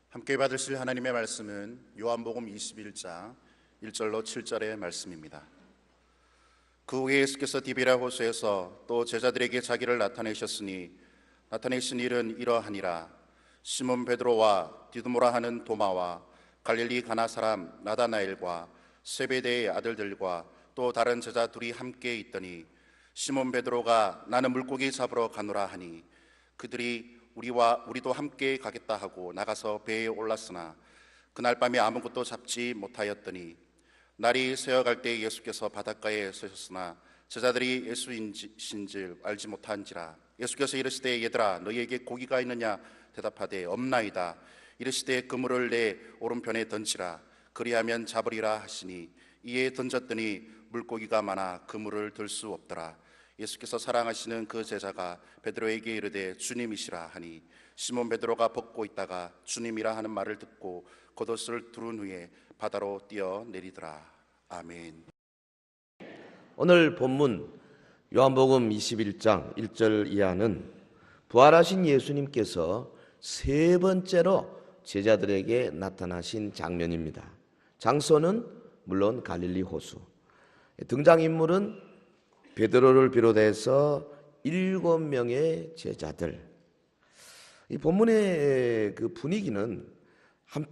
함께 받으실 하나님의 말씀은 요한복음 21장 1절로 7절의 말씀입니다. 그 후에 예수께서 디베랴 호수에서 또 제자들에게 자기를 나타내신 일은 이러하니라. 시몬 베드로와 디두모라 하는 도마와 갈릴리 가나 사람 나다나엘과 세베대의 아들들과 또 다른 제자 둘이 함께 있더니 시몬 베드로가 나는 물고기 잡으러 가노라 하니 그들이 우리도 함께 가겠다 하고 나가서 배에 올랐으나 그날 밤에 아무것도 잡지 못하였더니 날이 새어갈 때 예수께서 바닷가에 서셨으나 제자들이 예수이신 줄 알지 못한지라. 예수께서 이르시되 얘들아 너희에게 고기가 있느냐 대답하되 없나이다. 이르시되 그물을 내 오른편에 던지라. 그리하면 잡으리라 하시니 이에 던졌더니 물고기가 많아 그물을 들 수 없더라. 예수께서 사랑하시는 그 제자가 베드로에게 이르되 주님이시라 하니 시몬 베드로가 벗고 있다가 주님이라 하는 말을 듣고 겉옷을 두른 후에 바다로 뛰어내리더라. 아멘. 오늘 본문 요한복음 21장 1절 이하는 부활하신 예수님께서 세 번째로 제자들에게 나타나신 장면입니다. 장소는 물론 갈릴리 호수. 등장인물은 베드로를 비롯해서 7명의 제자들. 이 본문의 그 분위기는 한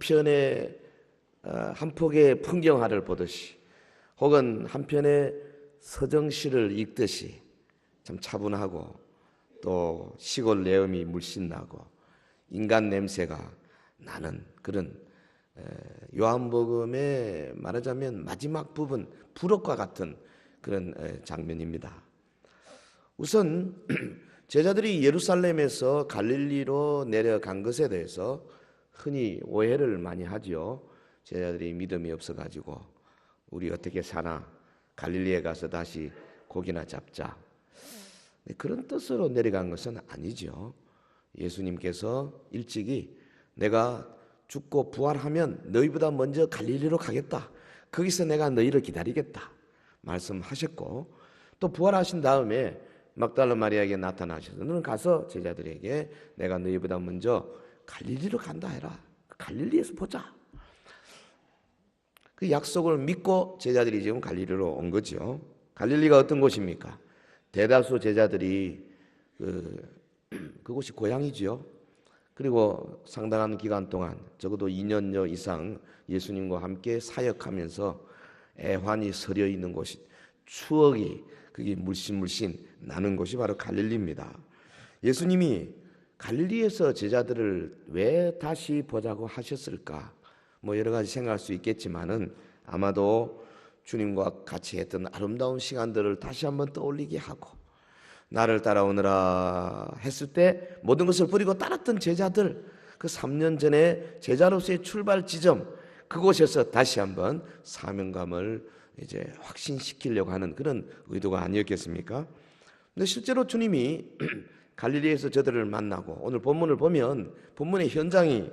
폭의 풍경화를 보듯이 혹은 한 편의 서정시를 읽듯이 참 차분하고 또 시골 내음이 물씬 나고 인간 냄새가 나는 그런 요한복음의 말하자면 마지막 부분 부록과 같은 그런 장면입니다. 우선 제자들이 예루살렘에서 갈릴리로 내려간 것에 대해서 흔히 오해를 많이 하지요. 제자들이 믿음이 없어가지고 우리 어떻게 사나 갈릴리에 가서 다시 고기나 잡자, 그런 뜻으로 내려간 것은 아니죠. 예수님께서 일찍이 내가 죽고 부활하면 너희보다 먼저 갈릴리로 가겠다, 거기서 내가 너희를 기다리겠다 말씀하셨고, 또 부활하신 다음에 막달라 마리아에게 나타나셔서 너는 가서 제자들에게 내가 너희보다 먼저 갈릴리로 간다 해라. 갈릴리에서 보자. 그 약속을 믿고 제자들이 지금 갈릴리로 온 거죠. 갈릴리가 어떤 곳입니까? 대다수 제자들이 그곳이 고향이지요. 그리고 상당한 기간 동안 적어도 2년여 이상 예수님과 함께 사역하면서 애환이 서려 있는 곳이, 추억이 그게 물씬 나는 곳이 바로 갈릴리입니다. 예수님이 갈릴리에서 제자들을 왜 다시 보자고 하셨을까? 여러 가지 생각할 수 있겠지만은 아마도 주님과 같이 했던 아름다운 시간들을 다시 한번 떠올리게 하고, 나를 따라오느라 했을 때 모든 것을 버리고 따랐던 제자들, 그 3년 전에 제자로서의 출발 지점, 그곳에서 다시 한번 사명감을 이제 확신시키려고 하는 그런 의도가 아니었겠습니까? 근데 실제로 주님이 갈릴리에서 저들을 만나고, 오늘 본문을 보면 본문의 현장이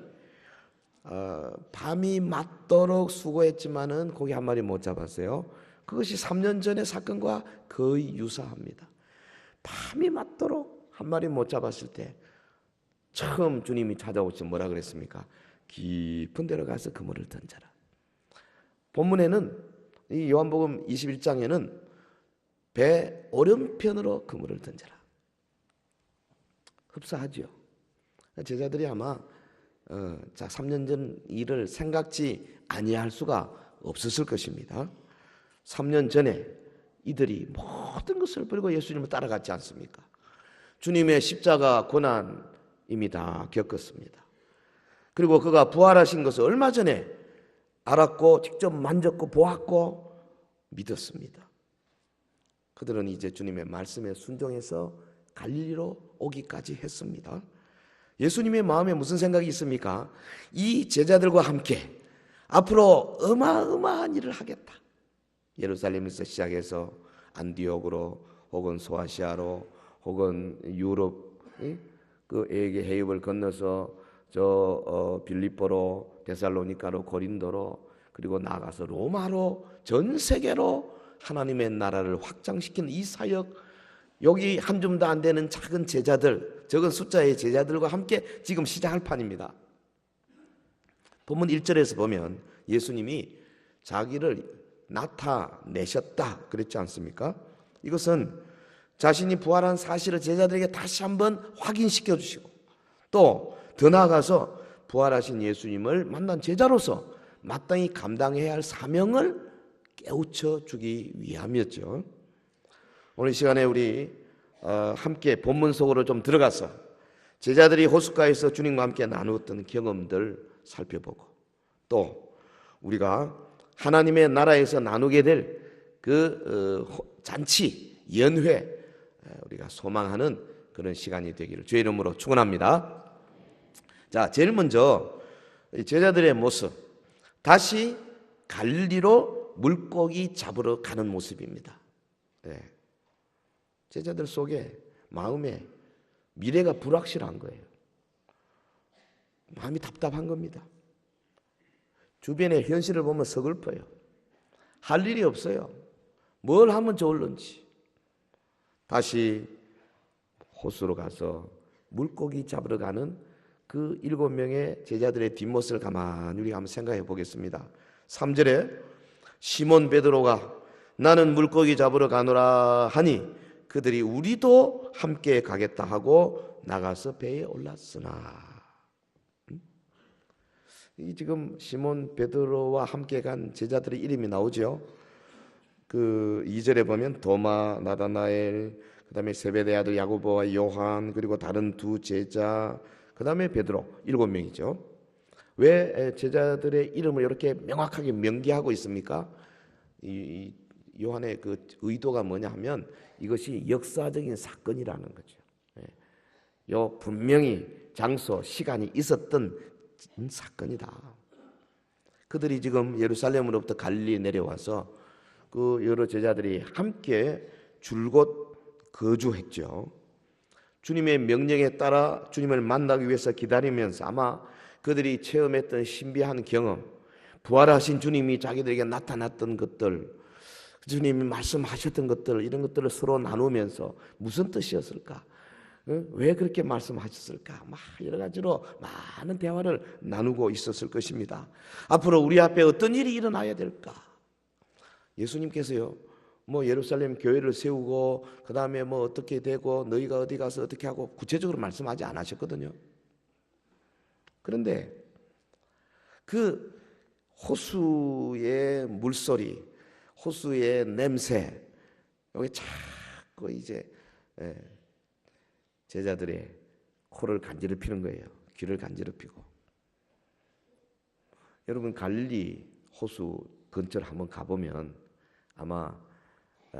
밤이 맞도록 수고했지만은 고기 한 마리 못 잡았어요. 그것이 3년 전의 사건과 거의 유사합니다. 밤이 맞도록 한 마리 못 잡았을 때 처음 주님이 찾아오셔서 뭐라 그랬습니까? 깊은 데로 가서 그물을 던져라. 본문에는, 이 요한복음 21장에는 배 오른편으로 그물을 던져라. 흡사하죠. 제자들이 아마 3년 전 일을 생각지 아니할 수가 없었을 것입니다. 3년 전에 이들이 모든 것을 버리고 예수님을 따라갔지 않습니까? 주님의 십자가 고난 이미 다 겪었습니다. 그리고 그가 부활하신 것을 얼마 전에 알았고 직접 만졌고 보았고 믿었습니다. 그들은 이제 주님의 말씀에 순종해서 갈릴리로 오기까지 했습니다. 예수님의 마음에 무슨 생각이 있습니까? 이 제자들과 함께 앞으로 어마어마한 일을 하겠다. 예루살렘에서 시작해서 안디옥으로 혹은 소아시아로 혹은 유럽 그 에게 해협을 건너서 빌립보로, 데살로니카로, 고린도로, 그리고 나아가서 로마로, 전 세계로 하나님의 나라를 확장시키는 이 사역, 여기 한 줌도 안 되는 작은 제자들, 적은 숫자의 제자들과 함께 지금 시작할 판입니다. 본문 1절에서 보면 예수님이 자기를 나타내셨다 그랬지 않습니까? 이것은 자신이 부활한 사실을 제자들에게 다시 한번 확인시켜 주시고 또 더 나아가서 부활하신 예수님을 만난 제자로서 마땅히 감당해야 할 사명을 깨우쳐 주기 위함이었죠. 오늘 이 시간에 우리 함께 본문 속으로 좀 들어가서 제자들이 호숫가에서 주님과 함께 나누었던 경험들 살펴보고 또 우리가 하나님의 나라에서 나누게 될 그 잔치, 연회 우리가 소망하는 그런 시간이 되기를 주의 이름으로 축원합니다. 자, 제일 먼저 제자들의 모습, 다시 갈릴리로 물고기 잡으러 가는 모습입니다. 네. 제자들 속에 마음에 미래가 불확실한 거예요. 마음이 답답한 겁니다. 주변의 현실을 보면 서글퍼요. 할 일이 없어요. 뭘 하면 좋을런지. 다시 호수로 가서 물고기 잡으러 가는 그 7명의 제자들의 뒷모습을 가만히 우리가 한번 생각해 보겠습니다. 3절에 시몬 베드로가 나는 물고기 잡으러 가노라 하니 그들이 우리도 함께 가겠다 하고 나가서 배에 올랐으나. 이 지금 시몬 베드로와 함께 간 제자들의 이름이 나오죠. 그 2절에 보면 도마, 나다나엘, 그다음에 세베대 아들 야고보와 요한, 그리고 다른 두 제자, 그다음에 베드로, 7명이죠. 왜 제자들의 이름을 이렇게 명확하게 명기하고 있습니까? 이 요한의 그 의도가 뭐냐 하면 이것이 역사적인 사건이라는 거죠. 요 분명히 장소, 시간이 있었던 사건이다. 그들이 지금 예루살렘으로부터 갈릴리 내려와서 그 여러 제자들이 함께 줄곧 거주했죠. 주님의 명령에 따라 주님을 만나기 위해서 기다리면서 아마 그들이 체험했던 신비한 경험, 부활하신 주님이 자기들에게 나타났던 것들, 주님이 말씀하셨던 것들, 이런 것들을 서로 나누면서 무슨 뜻이었을까? 왜 그렇게 말씀하셨을까? 막 여러 가지로 많은 대화를 나누고 있었을 것입니다. 앞으로 우리 앞에 어떤 일이 일어나야 될까? 예수님께서요, 뭐 예루살렘 교회를 세우고 그 다음에 뭐 어떻게 되고 너희가 어디 가서 어떻게 하고 구체적으로 말씀하지 않으셨거든요. 그런데 그 호수의 물소리, 호수의 냄새, 여기 자꾸 이제 제자들의 코를 간지럽히는 거예요. 귀를 간지럽히고. 여러분 갈릴리 호수 근처를 한번 가보면 아마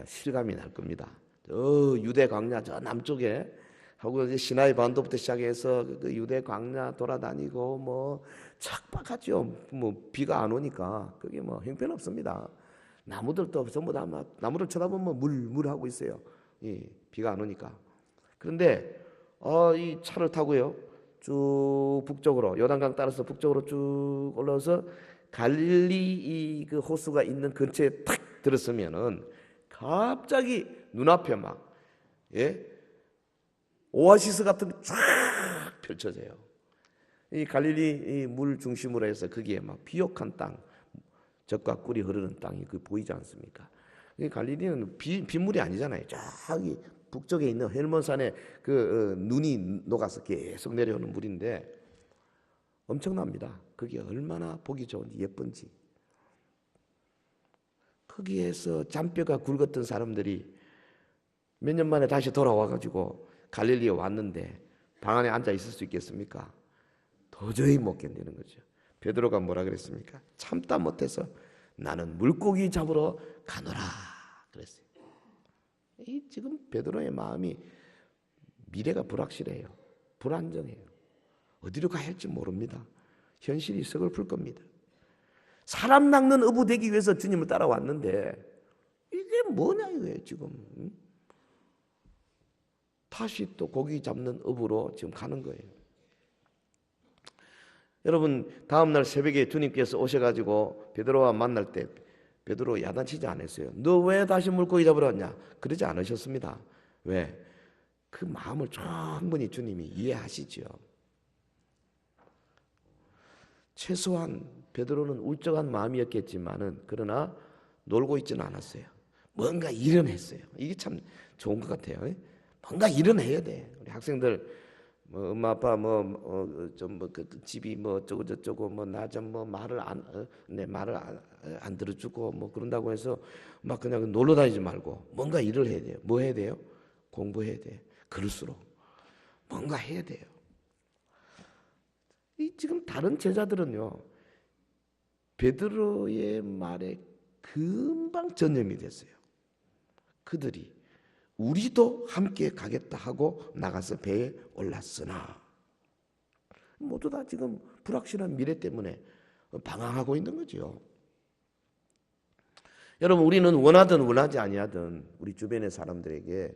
실감이 날 겁니다. 저 유대 광야 저 남쪽에 하고 이제 시나이 반도부터 시작해서 그 유대 광야 돌아다니고 뭐 척박하죠. 뭐 비가 안 오니까 그게 뭐 형편없습니다. 나무들도 전부 다 막 나무를 쳐다보면 물 하고 있어요. 비가 안 오니까. 그런데 이 차를 타고요 쭉 북쪽으로 요단강 따라서 북쪽으로 쭉 올라와서 갈릴리 그 호수가 있는 근처에 탁 들었으면은 갑자기 눈앞에 막 오아시스 같은 게 쫙 펼쳐져요. 이 갈릴리 이 물 중심으로 해서 거기에 막 비옥한 땅, 젖과 꿀이 흐르는 땅이 그 보이지 않습니까? 이 갈릴리는 빗물이 아니잖아요. 저기 북쪽에 있는 헬몬산에 그 눈이 녹아서 계속 내려오는 물인데 엄청납니다. 그게 얼마나 보기 좋은지 예쁜지. 거기에서 잔뼈가 굵었던 사람들이 몇 년 만에 다시 돌아와가지고 갈릴리에 왔는데 방 안에 앉아 있을 수 있겠습니까? 도저히 못 견디는 거죠. 베드로가 뭐라 그랬습니까? 참다 못해서 나는 물고기 잡으러 가노라 그랬어요. 이 지금 베드로의 마음이 미래가 불확실해요. 불안정해요. 어디로 가야 할지 모릅니다. 현실이 서글플 겁니다. 사람 낚는 어부 되기 위해서 주님을 따라왔는데 이게 뭐냐 이거예요 지금. 다시 또 고기 잡는 어부로 지금 가는 거예요. 여러분 다음날 새벽에 주님께서 오셔가지고 베드로와 만날 때 베드로 야단치지 않았어요. 너 왜 다시 물고기 잡으러 왔냐? 그러지 않으셨습니다. 왜? 그 마음을 충분히 주님이 이해하시죠. 최소한 베드로는 울적한 마음이었겠지만은 그러나 놀고 있지는 않았어요. 뭔가 일은 했어요. 이게 참 좋은 것 같아요. 뭔가 일은 해야 돼. 우리 학생들 뭐 엄마 아빠 뭐좀뭐그 집이 뭐 어쩌고 저쩌고 뭐 나 좀 뭐 말을 내 말을 안 들어주고 뭐 그런다고 해서 막 그냥 놀러 다니지 말고 뭔가 일을 해야 돼요. 뭐 해야 돼요? 공부해야 돼. 그럴수록 뭔가 해야 돼요. 이 지금 다른 제자들은요, 베드로의 말에 금방 전염이 됐어요. 그들이 우리도 함께 가겠다 하고 나가서 배에 올랐으나 모두 다 지금 불확실한 미래 때문에 방황하고 있는 거죠. 여러분, 우리는 원하든 원하지 아니하든 우리 주변의 사람들에게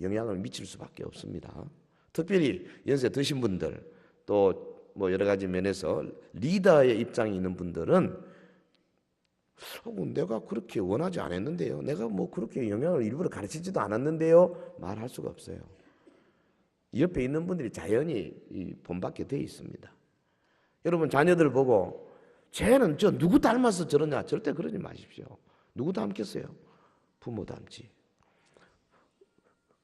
영향을 미칠 수밖에 없습니다. 특별히 연세 드신 분들, 또 뭐 여러 가지 면에서 리더의 입장이 있는 분들은 내가 그렇게 원하지 않았는데요, 내가 뭐 그렇게 영향을 일부러 가르치지도 않았는데요, 말할 수가 없어요. 옆에 있는 분들이 자연히 본받게 되어 있습니다. 여러분, 자녀들 보고 쟤는 저 누구 닮아서 저러냐, 절대 그러지 마십시오. 누구 닮겠어요? 부모 닮지.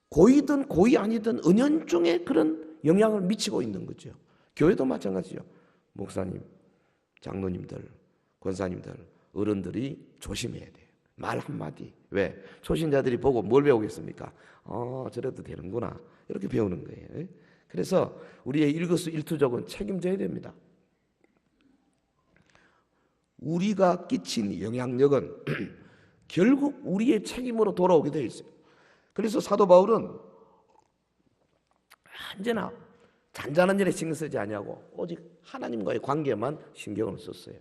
고이든 고이 아니든 은연중에 그런 영향을 미치고 있는 거죠. 교회도 마찬가지죠. 목사님, 장로님들, 권사님들, 어른들이 조심해야 돼요. 말 한마디. 왜? 초신자들이 보고 뭘 배우겠습니까? 저래도 되는구나. 이렇게 배우는 거예요. 그래서 우리의 일거수일투족은 책임져야 됩니다. 우리가 끼친 영향력은 결국 우리의 책임으로 돌아오게 되어 있어요. 그래서 사도 바울은 언제나 잔잔한 일에 신경 쓰지 아니하고 오직 하나님과의 관계만 신경을 썼어요.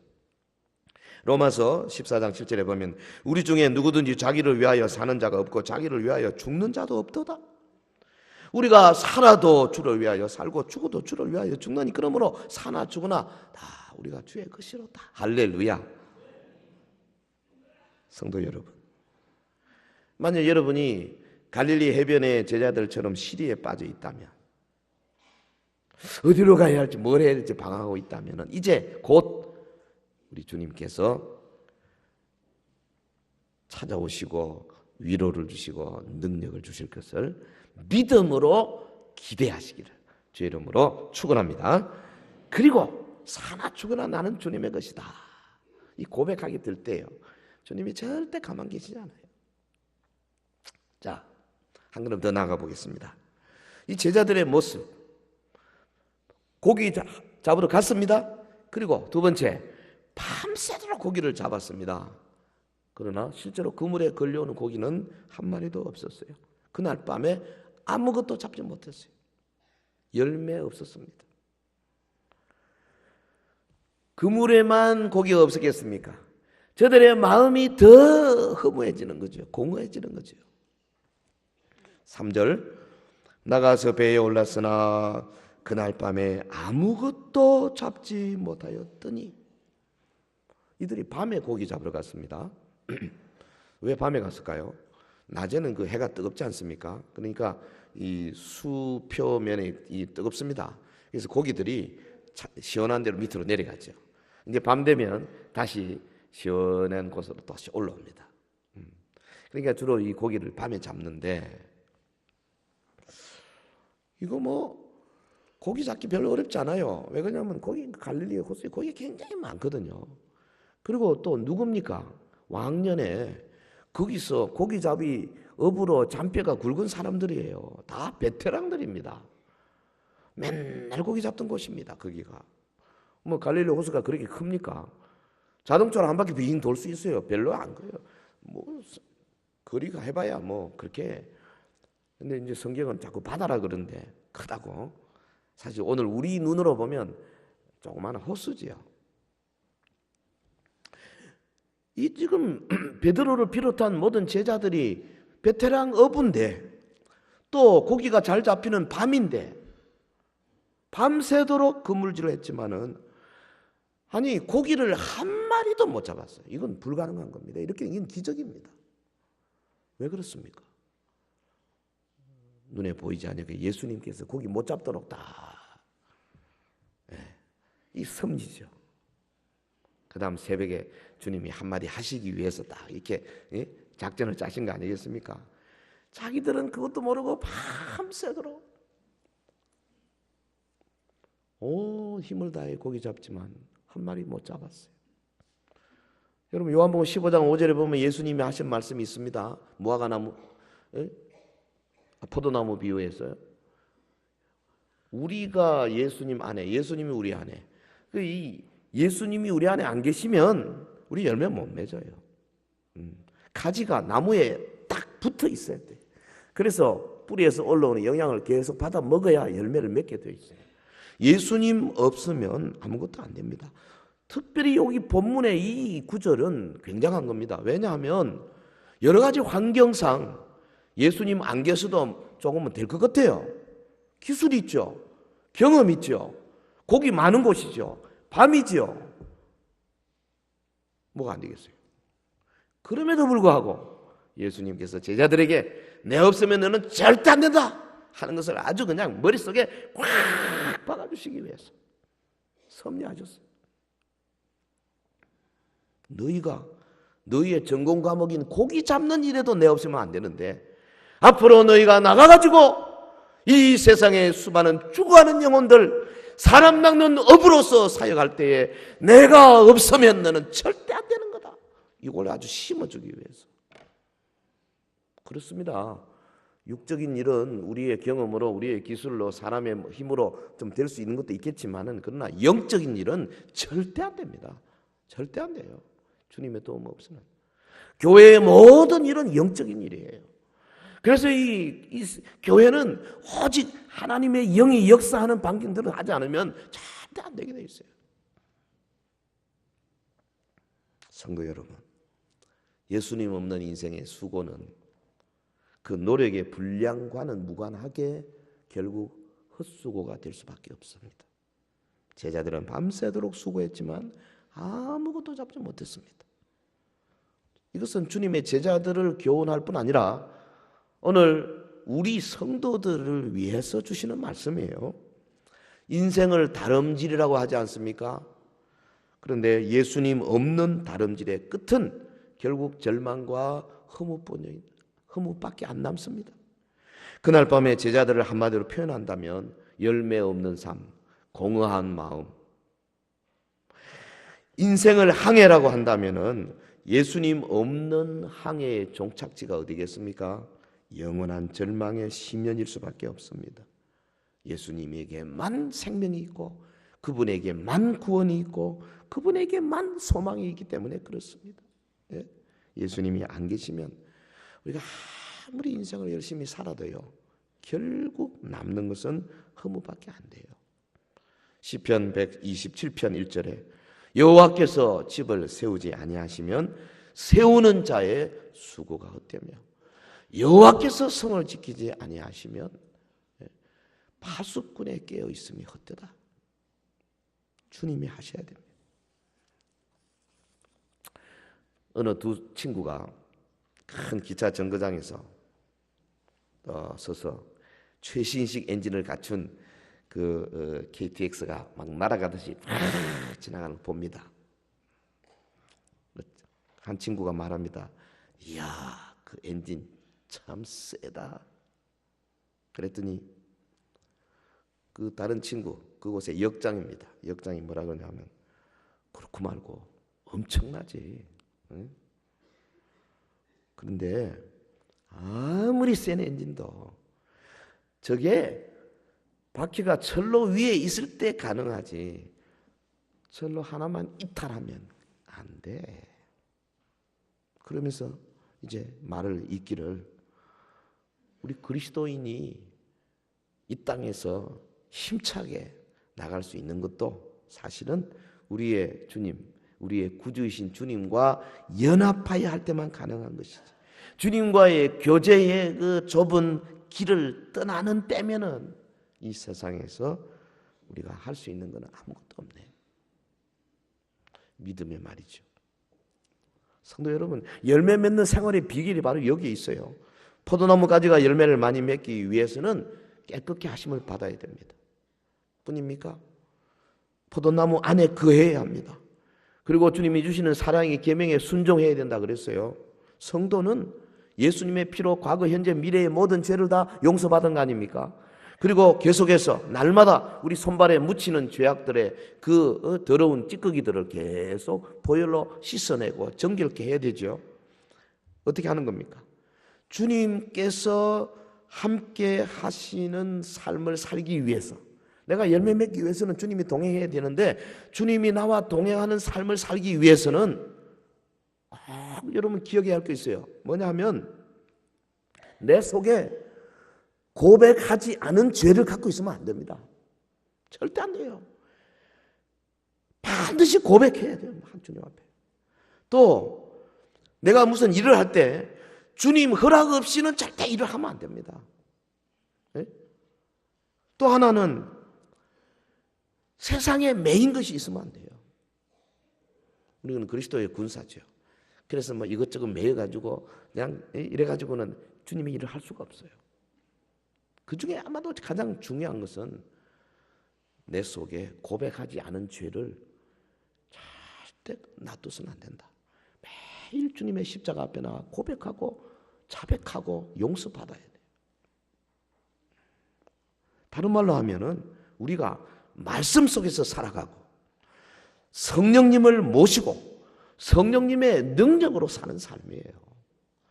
로마서 14장 7절에 보면 우리 중에 누구든지 자기를 위하여 사는 자가 없고 자기를 위하여 죽는 자도 없도다. 우리가 살아도 주를 위하여 살고 죽어도 주를 위하여 죽느니 그러므로 사나 죽으나 다 우리가 주의 것이로다. 할렐루야. 성도 여러분, 만약 여러분이 갈릴리 해변의 제자들처럼 시리에 빠져 있다면, 어디로 가야 할지 뭘 해야 할지 방황하고 있다면 이제 곧 우리 주님께서 찾아오시고 위로를 주시고 능력을 주실 것을 믿음으로 기대하시기를 주의 이름으로 축원합니다. 그리고 사나 죽으나 나는 주님의 것이다, 이 고백하게 될 때요, 주님이 절대 가만 계시지 않아요. 자, 한 걸음 더 나아가 보겠습니다. 이 제자들의 모습, 고기 잡으러 갔습니다. 그리고 두 번째, 밤새도록 고기를 잡았습니다. 그러나 실제로 그물에 걸려오는 고기는 한 마리도 없었어요. 그날 밤에 아무것도 잡지 못했어요. 열매 없었습니다. 그물에만 고기가 없었겠습니까? 저들의 마음이 더 허무해지는 거죠. 공허해지는 거죠. 3절, 나가서 배에 올랐으나 그날 밤에 아무것도 잡지 못하였더니, 이들이 밤에 고기 잡으러 갔습니다. 왜 밤에 갔을까요? 낮에는 그 해가 뜨겁지 않습니까? 그러니까 이 수표면이 뜨겁습니다. 그래서 고기들이 시원한 데로 밑으로 내려가죠. 이제 밤 되면 다시 시원한 곳으로 다시 올라옵니다. 그러니까 주로 이 고기를 밤에 잡는데, 이거 뭐 고기 잡기 별로 어렵지 않아요. 왜 그러냐면 갈릴리 호수에 고기 굉장히 많거든요. 그리고 또 누굽니까? 왕년에 거기서 고기잡이 업으로 잔뼈가 굵은 사람들이에요. 다 베테랑들입니다. 맨날 고기 잡던 곳입니다. 거기가. 뭐 갈릴리 호수가 그렇게 큽니까? 자동차로 한 바퀴 빙 돌 수 있어요. 별로 안 커요. 뭐 거리가 해봐야 뭐 그렇게. 근데 이제 성경은 자꾸 바다라 그러는데 크다고. 사실 오늘 우리 눈으로 보면 조그마한 호수지요. 이 지금 베드로를 비롯한 모든 제자들이 베테랑 어부인데, 또 고기가 잘 잡히는 밤인데 밤새도록 그물질을 했지만은, 아니 고기를 한 마리도 못 잡았어요. 이건 불가능한 겁니다. 이건 기적입니다. 왜 그렇습니까? 눈에 보이지 않게 예수님께서 고기 못 잡도록 다, 이 섭리죠. 그 다음 새벽에 주님이 한마디 하시기 위해서 딱 이렇게 작전을 짜신 거 아니겠습니까? 자기들은 그것도 모르고 밤새도록 온 힘을 다해 고기 잡지만 한 마리 못 잡았어요. 여러분 요한복음 15장 5절에 보면 예수님이 하신 말씀이 있습니다. 무화과나무, 포도나무 비유했어요. 우리가 예수님 안에, 예수님이 우리 안에. 이 예수님이 우리 안에 안 계시면 우리 열매 못 맺어요. 가지가 나무에 딱 붙어 있어야 돼. 그래서 뿌리에서 올라오는 영양을 계속 받아 먹어야 열매를 맺게 돼 있어요. 예수님 없으면 아무것도 안 됩니다. 특별히 여기 본문의 이 구절은 굉장한 겁니다. 왜냐하면 여러 가지 환경상 예수님 안 계셔도 조금은 될 것 같아요. 기술이 있죠. 경험 있죠. 고기 많은 곳이죠. 밤이죠. 뭐가 안 되겠어요. 그럼에도 불구하고 예수님께서 제자들에게 내 없으면 너는 절대 안 된다 하는 것을 아주 그냥 머릿속에 꽉 박아주시기 위해서 섭리하셨어요. 너희가 너희의 전공 과목인 고기 잡는 일에도 내 없으면 안 되는데 앞으로 너희가 나가가지고 이 세상의 수많은 죽어가는 영혼들 사람 낚는 업으로서 사역할 때에 내가 없으면 너는 절대 안 되는 거다. 이걸 아주 심어주기 위해서. 그렇습니다. 육적인 일은 우리의 경험으로 우리의 기술로 사람의 힘으로 좀 될 수 있는 것도 있겠지만은 그러나 영적인 일은 절대 안 됩니다. 절대 안 돼요. 주님의 도움 없으면. 교회의 모든 일은 영적인 일이에요. 그래서 이 교회는 오직 하나님의 영이 역사하는 방식들을 하지 않으면 절대 안 되게 돼 있어요. 성도 여러분, 예수님 없는 인생의 수고는 그 노력의 분량과는 무관하게 결국 헛수고가 될 수밖에 없습니다. 제자들은 밤새도록 수고했지만 아무것도 잡지 못했습니다. 이것은 주님의 제자들을 교훈할 뿐 아니라 오늘 우리 성도들을 위해서 주시는 말씀이에요. 인생을 다름질이라고 하지 않습니까? 그런데 예수님 없는 다름질의 끝은 결국 절망과 허무밖에 안 남습니다. 그날 밤에 제자들을 한마디로 표현한다면 열매 없는 삶, 공허한 마음. 인생을 항해라고 한다면은 예수님 없는 항해의 종착지가 어디겠습니까? 영원한 절망의 심연일 수밖에 없습니다. 예수님에게만 생명이 있고 그분에게만 구원이 있고 그분에게만 소망이 있기 때문에 그렇습니다. 예수님이 안 계시면 우리가 아무리 인생을 열심히 살아도요 결국 남는 것은 허무밖에 안 돼요. 시편 127편 1절에 여호와께서 집을 세우지 아니하시면 세우는 자의 수고가 헛되며 여호와께서 성을 지키지 아니하시면 파수꾼에 깨어 있음이 헛되다. 주님이 하셔야 됩니다. 어느 두 친구가 큰 기차 정거장에서 서서 최신식 엔진을 갖춘 그 KTX가 막 날아가듯이 지나가는 걸 봅니다. 한 친구가 말합니다. 이야, 그 엔진 참 세다. 그랬더니 그 다른 친구, 그곳의 역장입니다. 역장이 뭐라 그러냐면 그렇고 말고 엄청나지. 응? 그런데 아무리 센 엔진도 저게 바퀴가 철로 위에 있을 때 가능하지 철로 하나만 이탈하면 안 돼. 그러면서 이제 말을 잇기를 우리 그리스도인이 이 땅에서 힘차게 나갈 수 있는 것도 사실은 우리의 주님, 우리의 구주이신 주님과 연합하여 할 때만 가능한 것이지. 주님과의 교제의 그 좁은 길을 떠나는 때면은 이 세상에서 우리가 할 수 있는 것은 아무것도 없네. 믿음의 말이죠. 성도 여러분, 열매 맺는 생활의 비결이 바로 여기에 있어요. 포도나무 가지가 열매를 많이 맺기 위해서는 깨끗게 하심을 받아야 됩니다. 뿐입니까? 포도나무 안에 거해야 합니다. 그리고 주님이 주시는 사랑의 계명에 순종해야 된다 그랬어요. 성도는 예수님의 피로 과거, 현재, 미래의 모든 죄를 다 용서받은 거 아닙니까? 그리고 계속해서 날마다 우리 손발에 묻히는 죄악들의 그 더러운 찌꺼기들을 계속 보혈로 씻어내고 정결케 해야 되죠. 어떻게 하는 겁니까? 주님께서 함께 하시는 삶을 살기 위해서, 내가 열매 맺기 위해서는 주님이 동행해야 되는데, 주님이 나와 동행하는 삶을 살기 위해서는 여러분 기억해야 할 게 있어요. 뭐냐 하면 내 속에 고백하지 않은 죄를 갖고 있으면 안 됩니다. 절대 안 돼요. 반드시 고백해야 돼요. 주님 앞에. 또 내가 무슨 일을 할 때 주님 허락 없이는 절대 일을 하면 안 됩니다. 네? 또 하나는 세상에 매인 것이 있으면 안 돼요. 우리는 그리스도의 군사죠. 그래서 뭐 이것저것 매여가지고 그냥 이래가지고는 주님의 일을 할 수가 없어요. 그 중에 아마도 가장 중요한 것은 내 속에 고백하지 않은 죄를 절대 놔두서는 안 된다. 매일 주님의 십자가 앞에 나와 고백하고 자백하고 용서받아야 돼요. 다른 말로 하면은 우리가 말씀 속에서 살아가고 성령님을 모시고 성령님의 능력으로 사는 삶이에요.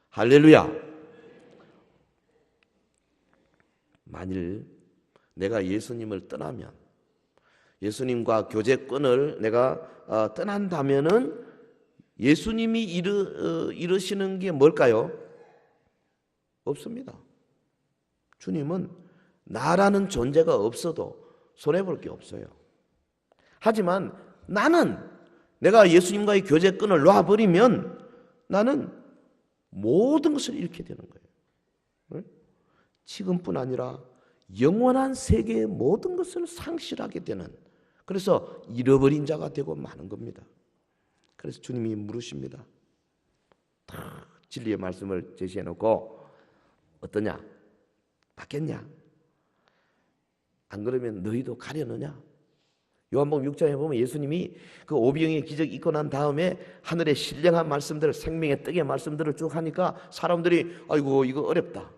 할렐루야. 만일 내가 예수님을 떠나면, 예수님과 교제권을 내가 떠난다면은 예수님이 이루시는 게 뭘까요? 없습니다. 주님은 나라는 존재가 없어도 손해볼 게 없어요. 하지만 나는 내가 예수님과의 교제권을 놔버리면 나는 모든 것을 잃게 되는 거예요. 지금뿐 아니라 영원한 세계의 모든 것을 상실하게 되는, 그래서 잃어버린 자가 되고 마는 겁니다. 그래서 주님이 물으십니다. 다 진리의 말씀을 제시해 놓고 어떠냐? 받겠냐? 안 그러면 너희도 가려느냐? 요한복음 6장에 보면 예수님이 그 오병이의 기적 있고 난 다음에 하늘의 신령한 말씀들, 생명의 떡의 말씀들을 쭉 하니까 사람들이 아이고 이거 어렵다.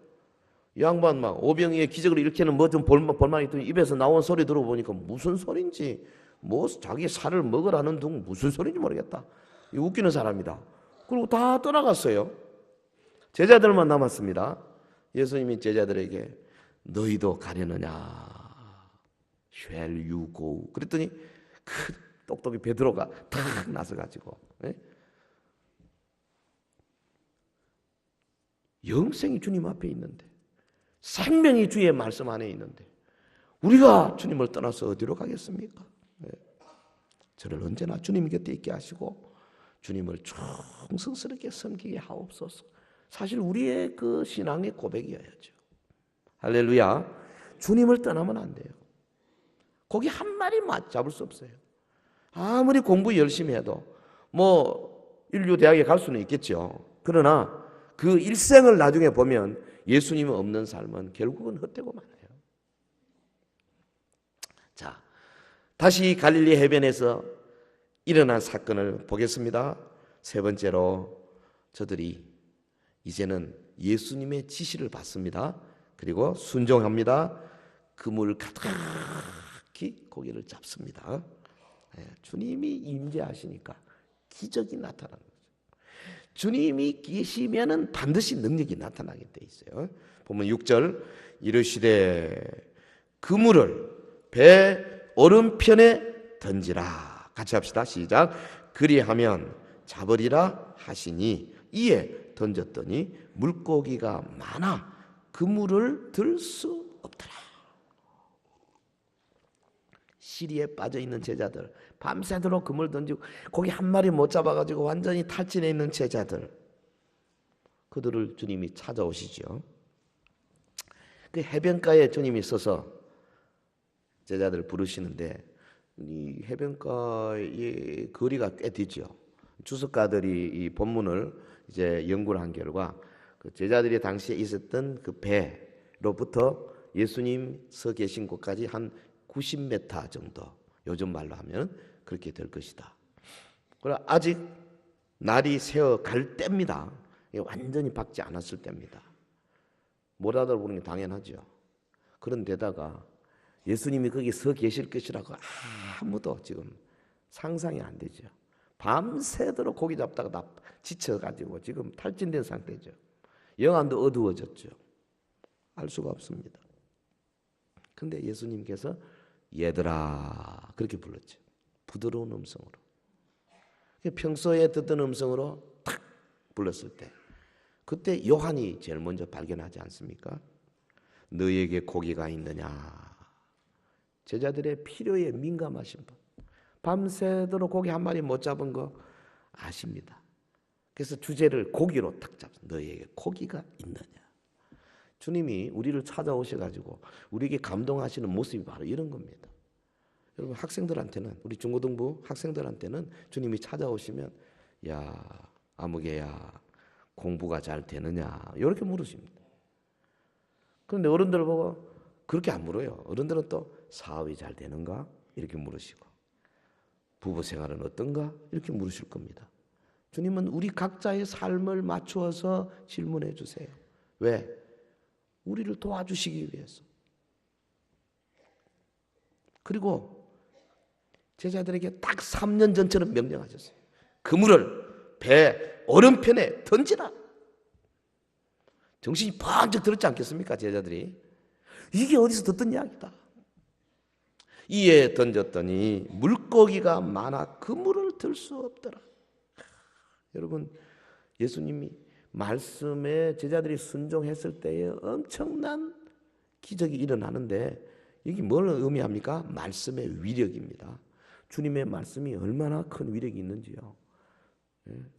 이 양반 막 오병이의 기적을 일으키는 뭐 좀 볼만 있더니 입에서 나온 소리 들어보니까 무슨 소린지, 뭐 자기 살을 먹으라는 둥 무슨 소린지 모르겠다. 이 웃기는 사람이다. 그리고 다 떠나갔어요. 제자들만 남았습니다. 예수님이 제자들에게 너희도 가려느냐? Shall you go? 그랬더니 그 똑똑이 베드로가 탁 나서가지고 영생이 주님 앞에 있는데, 생명이 주의 말씀 안에 있는데 우리가 주님을 떠나서 어디로 가겠습니까? 저를 언제나 주님 곁에 있게 하시고 주님을 충성스럽게 섬기게 하옵소서. 사실 우리의 그 신앙의 고백이어야죠. 할렐루야. 주님을 떠나면 안 돼요. 고기 한 마리 잡을 수 없어요. 아무리 공부 열심히 해도 뭐 인류 대학에 갈 수는 있겠죠. 그러나 그 일생을 나중에 보면 예수님 없는 삶은 결국은 헛되고 말아요. 자, 다시 갈릴리 해변에서 일어난 사건을 보겠습니다. 세 번째로 저들이 이제는 예수님의 지시를 받습니다. 그리고 순종합니다. 그물 가득히 고기를 잡습니다. 주님이 임재하시니까 기적이 나타나는 거죠. 주님이 계시면은 반드시 능력이 나타나게 돼 있어요. 보면 6절 이르시되 그물을 배 오른편에 던지라. 같이 합시다. 시작. 그리하면 잡으리라 하시니 이에 던졌더니 물고기가 많아 그물을 들 수 없더라. 시리에 빠져있는 제자들, 밤새도록 그물 던지고 고기 한 마리 못 잡아가지고 완전히 탈진해 있는 제자들, 그들을 주님이 찾아오시죠. 그 해변가에 주님이 서서 제자들을 부르시는데 이 해변가의 거리가 꽤 되죠. 주석가들이 이 본문을 이제 연구를 한 결과 그 제자들이 당시에 있었던 그 배로부터 예수님 서 계신 곳까지 한 90m 정도, 요즘 말로 하면 그렇게 될 것이다. 그러나 아직 날이 새어 갈 때입니다. 완전히 밝지 않았을 때입니다. 못 알아보는 게 당연하죠. 그런데다가 예수님이 거기 서 계실 것이라고 아무도 지금 상상이 안 되죠. 밤새도록 고기 잡다가 다 지쳐가지고 지금 탈진된 상태죠. 영안도 어두워졌죠. 알 수가 없습니다. 근데 예수님께서 얘들아 그렇게 불렀죠. 부드러운 음성으로. 평소에 듣던 음성으로 탁 불렀을 때 그때 요한이 제일 먼저 발견하지 않습니까? 너희에게 고기가 있느냐. 제자들의 필요에 민감하신 분. 밤새도록 고기 한 마리 못 잡은 거 아십니다. 그래서 주제를 고기로 탁 잡습니다. 너희에게 고기가 있느냐. 주님이 우리를 찾아오셔가지고 우리에게 감동하시는 모습이 바로 이런 겁니다. 여러분 학생들한테는 우리 중고등부 학생들한테는 주님이 찾아오시면 야 아무개야 공부가 잘 되느냐 이렇게 물으십니다. 그런데 어른들 보고 그렇게 안 물어요. 어른들은 또 사업이 잘 되는가 이렇게 물으시고 부부 생활은 어떤가 이렇게 물으실 겁니다. 주님은 우리 각자의 삶을 맞추어서 질문해 주세요. 왜? 우리를 도와주시기 위해서. 그리고 제자들에게 딱 3년 전처럼 명령하셨어요. 그물을 배 오른편에 던지라. 정신이 번쩍 들었지 않겠습니까? 제자들이. 이게 어디서 듣던 이야기다. 이에 던졌더니 물고기가 많아 그물을 들 수 없더라. 여러분 예수님이 말씀에 제자들이 순종했을 때에 엄청난 기적이 일어나는데 이게 뭘 의미합니까? 말씀의 위력입니다. 주님의 말씀이 얼마나 큰 위력이 있는지요.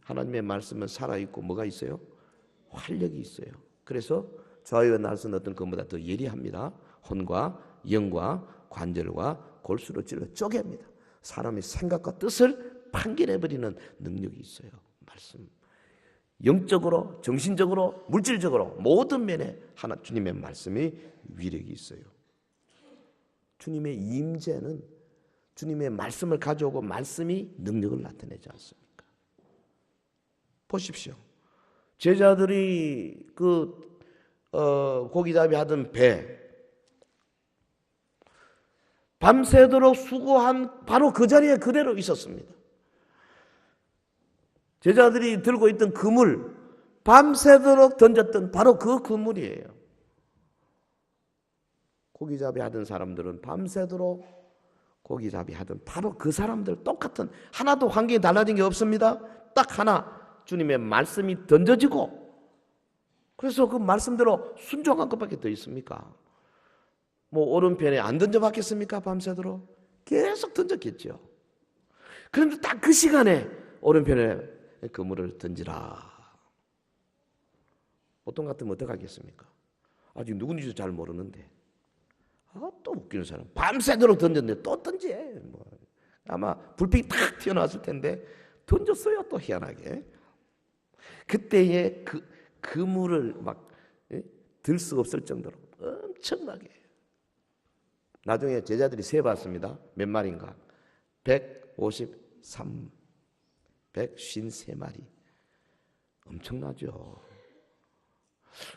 하나님의 말씀은 살아있고 뭐가 있어요? 활력이 있어요. 그래서 좌우의 날선 어떤 것보다 더 예리합니다. 혼과 영과 관절과 골수로 찔러 쪼갭니다. 사람의 생각과 뜻을 판결해버리는 능력이 있어요. 말씀. 영적으로, 정신적으로, 물질적으로 모든 면에 하나 주님의 말씀이 위력이 있어요. 주님의 임재는 주님의 말씀을 가져오고 말씀이 능력을 나타내지 않습니까? 보십시오. 제자들이 고기잡이 하던 배 밤새도록 수고한 바로 그 자리에 그대로 있었습니다. 제자들이 들고 있던 그물 밤새도록 던졌던 바로 그 그물이에요. 고기잡이 하던 사람들은 밤새도록 고기잡이 하던 바로 그 사람들 똑같은 하나도 환경이 달라진 게 없습니다. 딱 하나 주님의 말씀이 던져지고 그래서 그 말씀대로 순종한 것밖에 더 있습니까? 뭐 오른편에 안 던져봤겠습니까? 밤새도록 계속 던졌겠죠. 그런데 딱 그 시간에 오른편에 그물을 던지라. 보통 같으면 어떡하겠습니까? 아직 누군지도 잘 모르는데 또 웃기는 사람 밤새도록 던졌는데 또 던지. 아마 불빛이 탁 튀어나왔을 텐데 던졌어요. 또 희한하게. 그때의 그물을 막 들 수 없을 정도로 엄청나게. 나중에 제자들이 세봤습니다. 몇 마리인가? 153마리. 엄청나죠.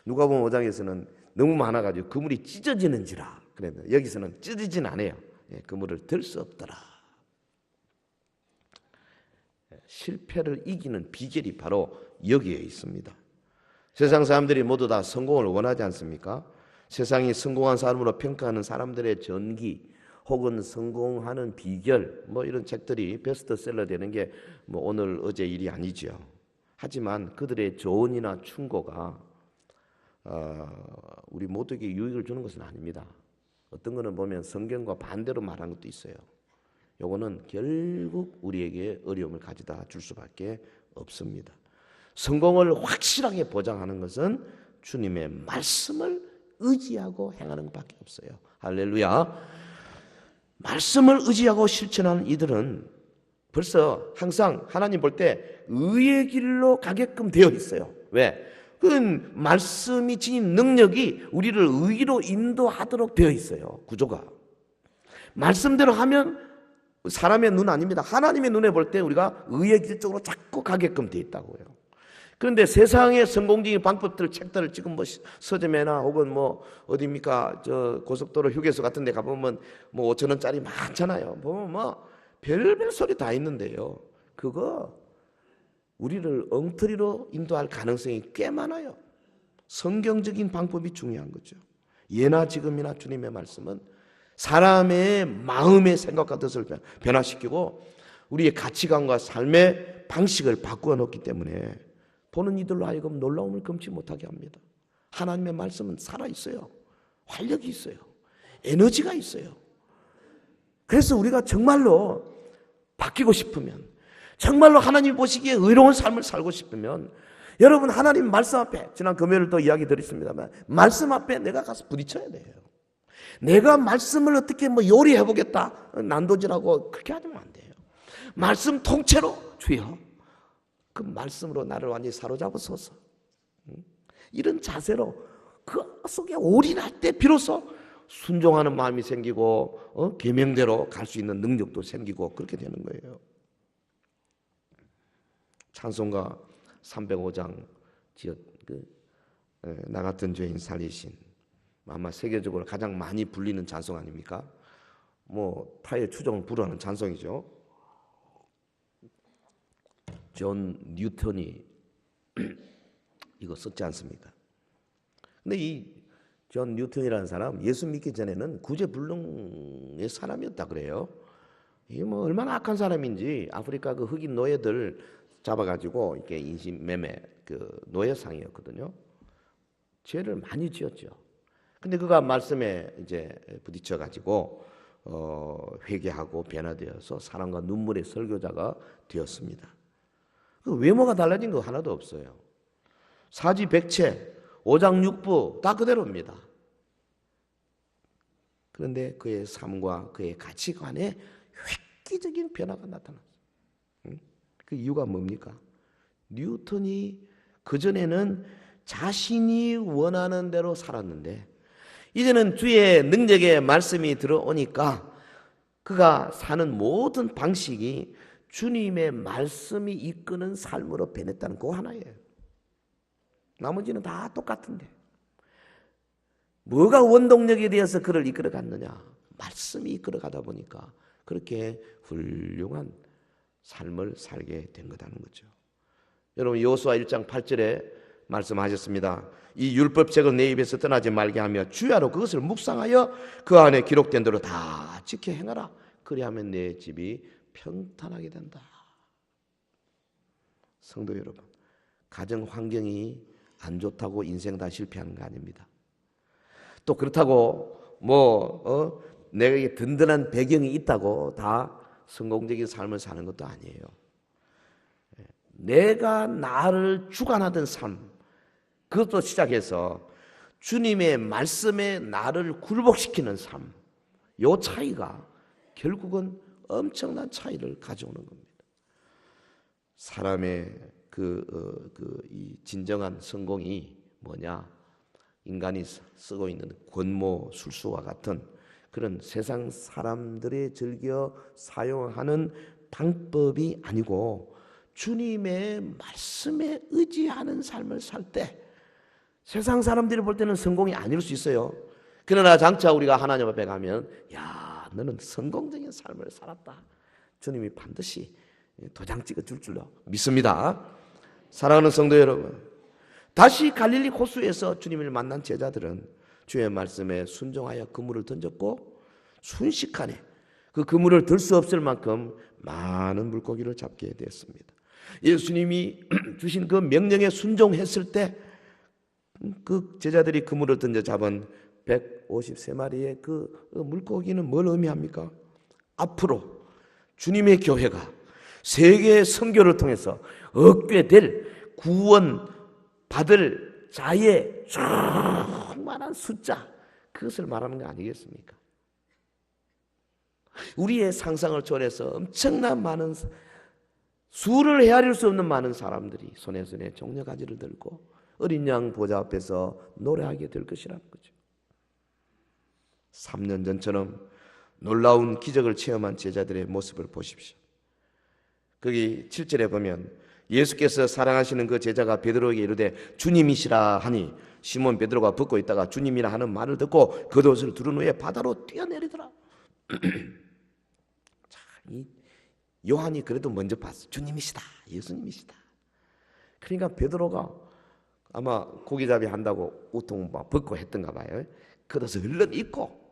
누가복음 5장에서는 너무 많아가지고 그물이 찢어지는지라. 그런데 여기서는 찢어지진 않아요. 그물을 들 수 없더라. 실패를 이기는 비결이 바로 여기에 있습니다. 세상 사람들이 모두 다 성공을 원하지 않습니까? 세상이 성공한 사람으로 평가하는 사람들의 전기 혹은 성공하는 비결 이런 책들이 베스트셀러 되는 게 오늘 어제 일이 아니죠. 하지만 그들의 조언이나 충고가 우리 모두에게 유익을 주는 것은 아닙니다. 어떤 거는 보면 성경과 반대로 말한 것도 있어요. 요거는 결국 우리에게 어려움을 가져다 줄 수밖에 없습니다. 성공을 확실하게 보장하는 것은 주님의 말씀을 의지하고 행하는 것밖에 없어요. 할렐루야. 말씀을 의지하고 실천하는 이들은 벌써 항상 하나님 볼 때 의의 길로 가게끔 되어 있어요. 왜? 그 말씀이 지닌 능력이 우리를 의로 인도하도록 되어 있어요. 구조가. 말씀대로 하면 사람의 눈 아닙니다. 하나님의 눈에 볼 때 우리가 의의 길 쪽으로 자꾸 가게끔 돼 있다고요. 그런데 세상의 성공적인 방법들, 책들을 지금 뭐 서점에나 혹은 뭐 어디입니까? 저 고속도로 휴게소 같은 데 가보면 뭐 5,000원짜리 많잖아요. 보면 뭐 별별 소리 다 있는데요. 그거 우리를 엉터리로 인도할 가능성이 꽤 많아요. 성경적인 방법이 중요한 거죠. 예나 지금이나 주님의 말씀은 사람의 마음의 생각과 뜻을 변화시키고 우리의 가치관과 삶의 방식을 바꾸어 놓기 때문에 보는 이들로 하여금 놀라움을 금치 못하게 합니다. 하나님의 말씀은 살아있어요. 활력이 있어요. 에너지가 있어요. 그래서 우리가 정말로 바뀌고 싶으면, 정말로 하나님 보시기에 의로운 삶을 살고 싶으면 여러분 하나님 말씀 앞에, 지난 금요일 또 이야기 드렸습니다만 말씀 앞에 내가 가서 부딪혀야 돼요. 내가 말씀을 어떻게 뭐 요리해 보겠다 난도질하고 그렇게 하면 안 돼요. 말씀 통째로 주여 그 말씀으로 나를 완전히 사로잡으소서. 이런 자세로 그 속에 올인할 때 비로소 순종하는 마음이 생기고 계명대로 갈 수 있는 능력도 생기고 그렇게 되는 거예요. 찬송가 305장 나 같은 죄인 살리신, 아마 세계적으로 가장 많이 불리는 찬송 아닙니까? 뭐 타의 추종을 불허하는 찬송이죠. 존 뉴턴이 이거 썼지 않습니까? 근데 이 존 뉴턴이라는 사람 예수 믿기 전에는 구제불능의 사람이었다 그래요. 이게 뭐 얼마나 악한 사람인지 아프리카 그 흑인 노예들 잡아가지고 이렇게 인신매매 그 노예상이었거든요. 죄를 많이 지었죠. 근데 그가 말씀에 이제 부딪혀가지고 회개하고 변화되어서 사랑과 눈물의 설교자가 되었습니다. 그 외모가 달라진 거 하나도 없어요. 사지백체, 오장육부 다 그대로입니다. 그런데 그의 삶과 그의 가치관에 획기적인 변화가 나타났어요. 그 이유가 뭡니까? 뉴턴이 그전에는 자신이 원하는 대로 살았는데 이제는 주의 능력의 말씀이 들어오니까 그가 사는 모든 방식이 주님의 말씀이 이끄는 삶으로 변했다는 거 하나예요. 나머지는 다 똑같은데 뭐가 원동력이 되어서 그를 이끌어 갔느냐? 말씀이 이끌어 가다 보니까 그렇게 훌륭한 삶을 살게 된 거라는 거죠. 여러분 여호수아 1장 8절에 말씀하셨습니다. 이 율법책을 내 입에서 떠나지 말게 하며 주야로 그것을 묵상하여 그 안에 기록된 대로 다 지켜 행하라. 그리하면 내 집이 평탄하게 된다. 성도 여러분, 가정 환경이 안 좋다고 인생 다 실패하는 거 아닙니다. 또 그렇다고 내게 든든한 배경이 있다고 다 성공적인 삶을 사는 것도 아니에요. 내가 나를 주관하던 삶, 그것도 시작해서 주님의 말씀에 나를 굴복시키는 삶, 이 차이가 결국은 엄청난 차이를 가져오는 겁니다. 사람의 이 진정한 성공이 뭐냐? 인간이 쓰고 있는 권모 술수와 같은 그런 세상 사람들이 즐겨 사용하는 방법이 아니고 주님의 말씀에 의지하는 삶을 살 때 세상 사람들이 볼 때는 성공이 아닐 수 있어요. 그러나 장차 우리가 하나님 앞에 가면 야, 너는 성공적인 삶을 살았다. 주님이 반드시 도장 찍어줄 줄로 믿습니다. 사랑하는 성도 여러분, 다시 갈릴리 호수에서 주님을 만난 제자들은 주의 말씀에 순종하여 그물을 던졌고 순식간에 그 그물을 들 수 없을 만큼 많은 물고기를 잡게 되었습니다. 예수님이 주신 그 명령에 순종했을 때 그 제자들이 그물을 던져 잡은 153마리의 그 물고기는 뭘 의미합니까? 앞으로 주님의 교회가 세계 선교를 통해서 얻게 될 구원 받을 자의 충만한 숫자, 그것을 말하는 거 아니겠습니까? 우리의 상상을 초월해서 엄청난 많은 수를 헤아릴 수 없는 많은 사람들이 손에 종려가지를 들고 어린 양 보좌 앞에서 노래하게 될 것이라는 거죠. 3년 전처럼 놀라운 기적을 체험한 제자들의 모습을 보십시오. 거기 7절에 보면 예수께서 사랑하시는 그 제자가 베드로에게 이르되 주님이시라 하니 시몬 베드로가 벗고 있다가 주님이라 하는 말을 듣고 겉옷을 두른 후에 바다로 뛰어내리더라. 자, 이 요한이 그래도 먼저 봤어. 주님이시다, 예수님이시다. 그러니까 베드로가 아마 고기잡이 한다고 우통 막 벗고 했던가 봐요. 겉옷을 얼른 입고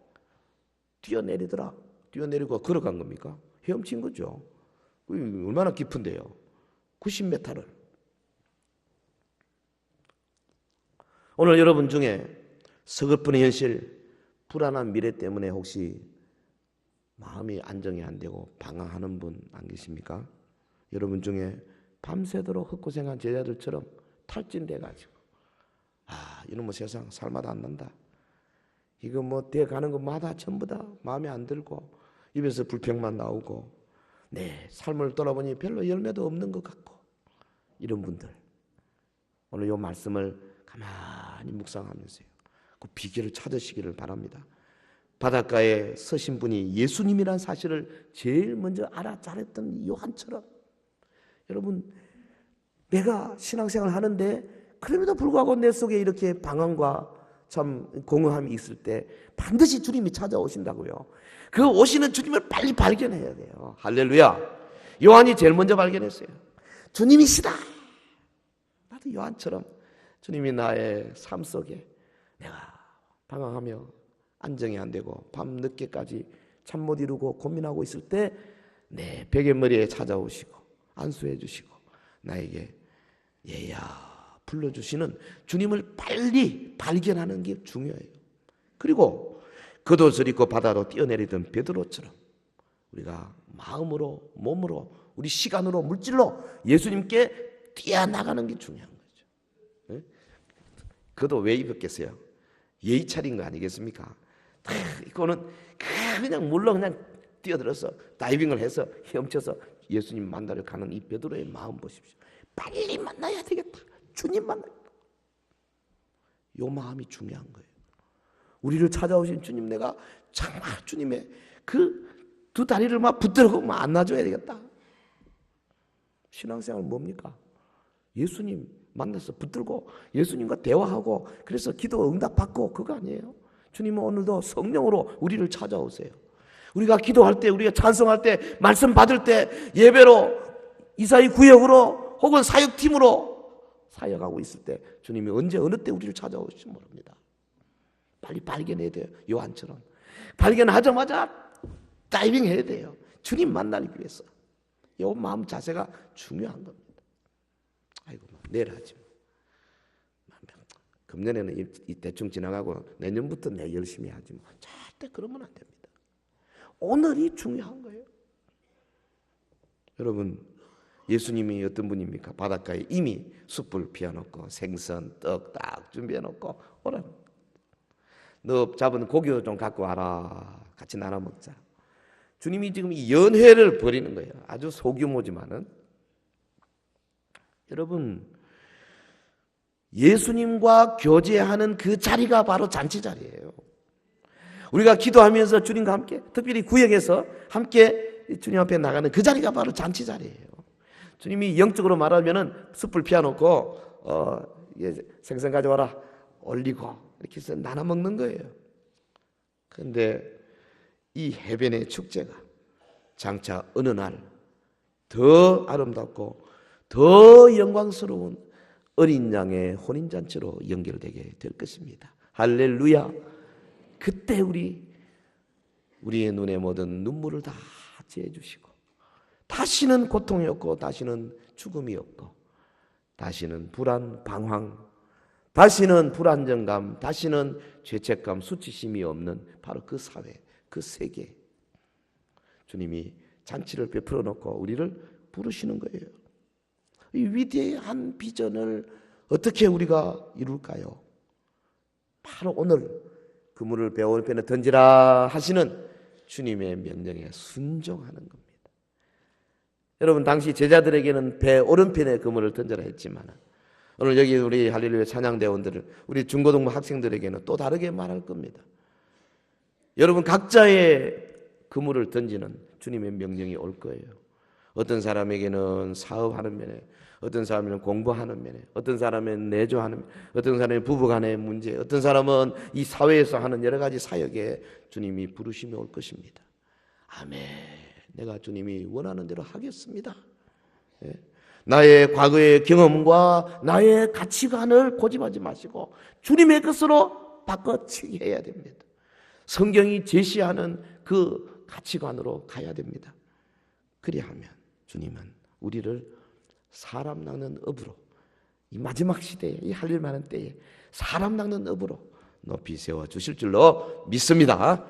뛰어내리더라. 뛰어내리고 걸어간 겁니까? 헤엄친 거죠. 얼마나 깊은데요? 90m를. 오늘 여러분 중에 서글픈 현실, 불안한 미래 때문에 혹시 마음이 안정이 안 되고 방황하는 분 안 계십니까? 여러분 중에 밤새도록 헛고생한 제자들처럼 탈진돼가지고 이놈의 세상 살맛 안 난다. 이거 뭐 돼가는 것마다 전부 다 마음에 안 들고 입에서 불평만 나오고 내 삶을 돌아보니 별로 열매도 없는 것 같고 이런 분들 오늘 이 말씀을 가만히 묵상하면서요 그 비결을 찾으시기를 바랍니다. 바닷가에 서신 분이 예수님이란 사실을 제일 먼저 알아 잘했던 요한처럼 여러분 내가 신앙생활을 하는데 그럼에도 불구하고 내 속에 이렇게 방황과 참 공허함이 있을 때 반드시 주님이 찾아오신다고요. 그 오시는 주님을 빨리 발견해야 돼요. 할렐루야. 요한이 제일 먼저 발견했어요. 주님이시다. 나도 요한처럼 주님이 나의 삶 속에 내가 방황하며 안정이 안 되고 밤 늦게까지 잠 못 이루고 고민하고 있을 때 내 베갯머리에 찾아오시고 안수해 주시고 나에게 얘야 불러주시는 주님을 빨리 발견하는 게 중요해요. 그리고 겉옷을 입고 바다로 뛰어내리던 베드로처럼 우리가 마음으로 몸으로 우리 시간으로 물질로 예수님께 뛰어나가는 게 중요한 거죠. 네? 겉옷 왜 입었겠어요? 예의 차린 거 아니겠습니까? 이거는 그냥 물로 그냥 뛰어들어서 다이빙을 해서 헤엄쳐서 예수님 만나러 가는 이 베드로의 마음 보십시오. 빨리 만나야 되겠다. 주님 만나겠다. 이 마음이 중요한 거예요. 우리를 찾아오신 주님 내가 정말 주님의 그 두 다리를 막 붙들고 막 안아줘야 되겠다. 신앙생활 뭡니까? 예수님 만나서 붙들고 예수님과 대화하고 그래서 기도 응답받고 그거 아니에요? 주님은 오늘도 성령으로 우리를 찾아오세요. 우리가 기도할 때 우리가 찬송할 때 말씀 받을 때 예배로 이사의 구역으로 혹은 사역팀으로 사역하고 있을 때 주님이 언제 어느 때 우리를 찾아오실지 모릅니다. 빨리 발견해야 돼요. 요한처럼 발견하자마자 다이빙 해야 돼요. 주님 만나기 위해서. 이 마음 자세가 중요한 겁니다. 아이고 내일 하지. 금년에는 이 대충 지나가고 내년부터 내 열심히 하지. 절대 그러면 안 됩니다. 오늘이 중요한 거예요. 여러분 예수님이 어떤 분입니까? 바닷가에 이미 숯불 피워놓고 생선, 떡 딱 준비해놓고 오라. 너 잡은 고기도 좀 갖고 와라. 같이 나눠 먹자. 주님이 지금 이 연회를 벌이는 거예요. 아주 소규모지만은. 여러분 예수님과 교제하는 그 자리가 바로 잔치 자리예요. 우리가 기도하면서 주님과 함께 특별히 구역에서 함께 주님 앞에 나가는 그 자리가 바로 잔치 자리예요. 주님이 영적으로 말하면은 숯불 피워놓고 생선 가져와라 올리고 이렇게 해서 나눠 먹는 거예요. 그런데 이 해변의 축제가 장차 어느 날 더 아름답고 더 영광스러운 어린 양의 혼인잔치로 연결되게 될 것입니다. 할렐루야. 그때 우리의 눈에 모든 눈물을 다 지어주시고 다시는 고통이 없고 다시는 죽음이 없고 다시는 불안, 방황, 다시는 불안정감, 다시는 죄책감, 수치심이 없는 바로 그 사회, 그 세계 주님이 잔치를 베풀어 놓고 우리를 부르시는 거예요. 이 위대한 비전을 어떻게 우리가 이룰까요? 바로 오늘 그물을 배 오른편에 던지라 하시는 주님의 명령에 순종하는 겁니다. 여러분 당시 제자들에게는 배 오른편에 그물을 던져라 했지만 오늘 여기 우리 할렐루야 찬양대원들을 우리 중고등부 학생들에게는 또 다르게 말할 겁니다. 여러분 각자의 그물을 던지는 주님의 명령이 올 거예요. 어떤 사람에게는 사업하는 면에, 어떤 사람은 공부하는 면에, 어떤 사람은 내조하는 면에, 어떤 사람은 부부간의 문제, 어떤 사람은 이 사회에서 하는 여러 가지 사역에 주님이 부르심이 올 것입니다. 아멘. 내가 주님이 원하는 대로 하겠습니다. 예. 나의 과거의 경험과 나의 가치관을 고집하지 마시고 주님의 것으로 바꿔치기 해야 됩니다. 성경이 제시하는 그 가치관으로 가야 됩니다. 그리하면 주님은 우리를 사람 낚는 업으로, 이 마지막 시대에, 이 할 일 많은 때에 사람 낚는 업으로 높이 세워 주실 줄로 믿습니다.